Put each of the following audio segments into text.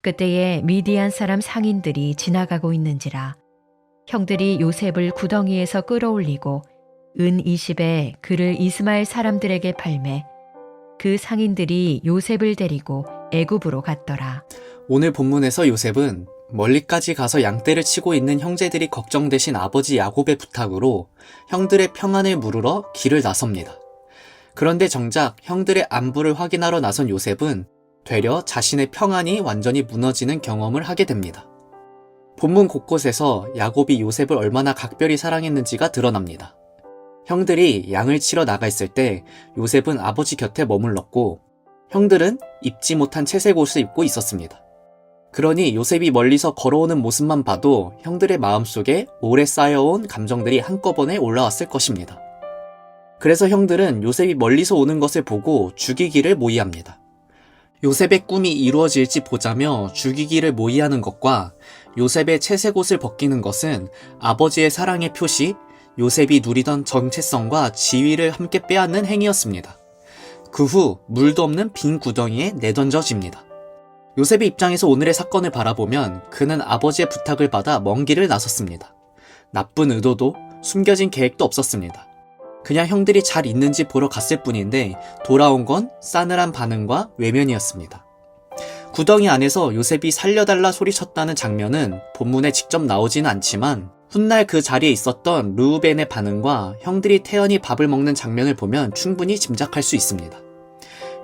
그때에 미디안 사람 상인들이 지나가고 있는지라 형들이 요셉을 구덩이에서 끌어올리고 은 20에 그를 이스마엘 사람들에게 팔매 그 상인들이 요셉을 데리고 애굽으로 갔더라. 오늘 본문에서 요셉은 멀리까지 가서 양떼를 치고 있는 형제들이 걱정되신 아버지 야곱의 부탁으로 형들의 평안을 물으러 길을 나섭니다. 그런데 정작 형들의 안부를 확인하러 나선 요셉은 되려 자신의 평안이 완전히 무너지는 경험을 하게 됩니다. 본문 곳곳에서 야곱이 요셉을 얼마나 각별히 사랑했는지가 드러납니다. 형들이 양을 치러 나가 있을 때 요셉은 아버지 곁에 머물렀고 형들은 입지 못한 채색 옷을 입고 있었습니다. 그러니 요셉이 멀리서 걸어오는 모습만 봐도 형들의 마음속에 오래 쌓여온 감정들이 한꺼번에 올라왔을 것입니다. 그래서 형들은 요셉이 멀리서 오는 것을 보고 죽이기를 모의합니다. 요셉의 꿈이 이루어질지 보자며 죽이기를 모의하는 것과 요셉의 채색 옷을 벗기는 것은 아버지의 사랑의 표시, 요셉이 누리던 정체성과 지위를 함께 빼앗는 행위였습니다. 그 후 물도 없는 빈 구덩이에 내던져집니다. 요셉의 입장에서 오늘의 사건을 바라보면 그는 아버지의 부탁을 받아 먼 길을 나섰습니다. 나쁜 의도도 숨겨진 계획도 없었습니다. 그냥 형들이 잘 있는지 보러 갔을 뿐인데 돌아온 건 싸늘한 반응과 외면이었습니다. 구덩이 안에서 요셉이 살려달라 소리쳤다는 장면은 본문에 직접 나오지는 않지만 훗날 그 자리에 있었던 르우벤의 반응과 형들이 태연히 밥을 먹는 장면을 보면 충분히 짐작할 수 있습니다.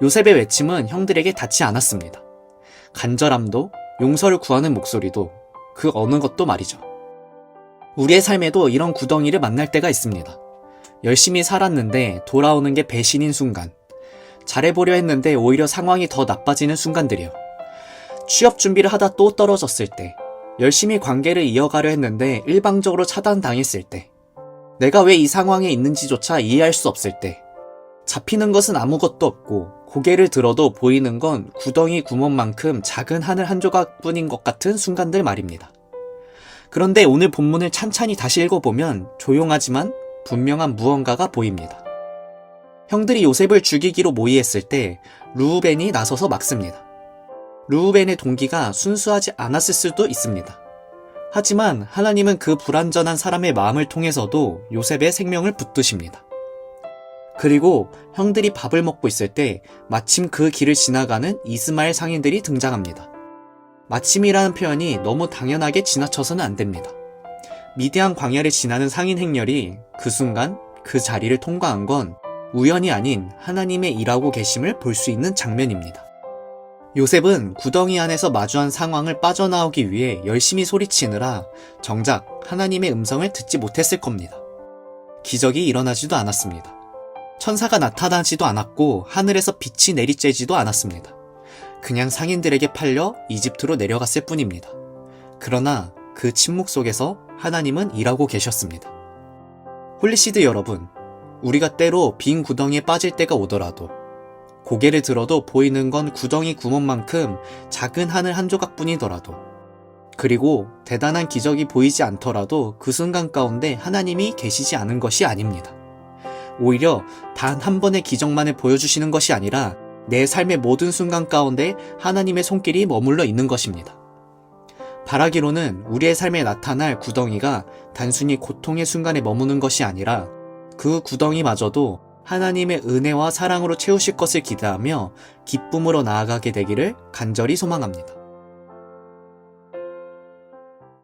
요셉의 외침은 형들에게 닿지 않았습니다. 간절함도 용서를 구하는 목소리도 그 어느 것도 말이죠. 우리의 삶에도 이런 구덩이를 만날 때가 있습니다. 열심히 살았는데 돌아오는 게 배신인 순간, 잘해보려 했는데 오히려 상황이 더 나빠지는 순간들이요. 취업 준비를 하다 또 떨어졌을 때, 열심히 관계를 이어가려 했는데 일방적으로 차단당했을 때, 내가 왜 이 상황에 있는지조차 이해할 수 없을 때, 잡히는 것은 아무것도 없고 고개를 들어도 보이는 건 구덩이 구멍만큼 작은 하늘 한 조각뿐인 것 같은 순간들 말입니다. 그런데 오늘 본문을 찬찬히 다시 읽어보면 조용하지만 분명한 무언가가 보입니다. 형들이 요셉을 죽이기로 모의했을 때 르우벤이 나서서 막습니다. 르우벤의 동기가 순수하지 않았을 수도 있습니다. 하지만 하나님은 그 불완전한 사람의 마음을 통해서도 요셉의 생명을 붙드십니다. 그리고 형들이 밥을 먹고 있을 때 마침 그 길을 지나가는 이스마엘 상인들이 등장합니다. 마침이라는 표현이 너무 당연하게 지나쳐서는 안 됩니다. 미디안 광야를 지나는 상인 행렬이 그 순간 그 자리를 통과한 건 우연이 아닌 하나님의 일하고 계심을 볼 수 있는 장면입니다. 요셉은 구덩이 안에서 마주한 상황을 빠져나오기 위해 열심히 소리치느라 정작 하나님의 음성을 듣지 못했을 겁니다. 기적이 일어나지도 않았습니다. 천사가 나타나지도 않았고 하늘에서 빛이 내리쬐지도 않았습니다. 그냥 상인들에게 팔려 이집트로 내려갔을 뿐입니다. 그러나 그 침묵 속에서 하나님은 일하고 계셨습니다. 홀리시드 여러분, 우리가 때로 빈 구덩이에 빠질 때가 오더라도 고개를 들어도 보이는 건 구덩이 구멍만큼 작은 하늘 한 조각뿐이더라도 그리고 대단한 기적이 보이지 않더라도 그 순간 가운데 하나님이 계시지 않은 것이 아닙니다. 오히려 단 한 번의 기적만을 보여주시는 것이 아니라 내 삶의 모든 순간 가운데 하나님의 손길이 머물러 있는 것입니다. 바라기로는 우리의 삶에 나타날 구덩이가 단순히 고통의 순간에 머무는 것이 아니라 그 구덩이마저도 하나님의 은혜와 사랑으로 채우실 것을 기대하며 기쁨으로 나아가게 되기를 간절히 소망합니다.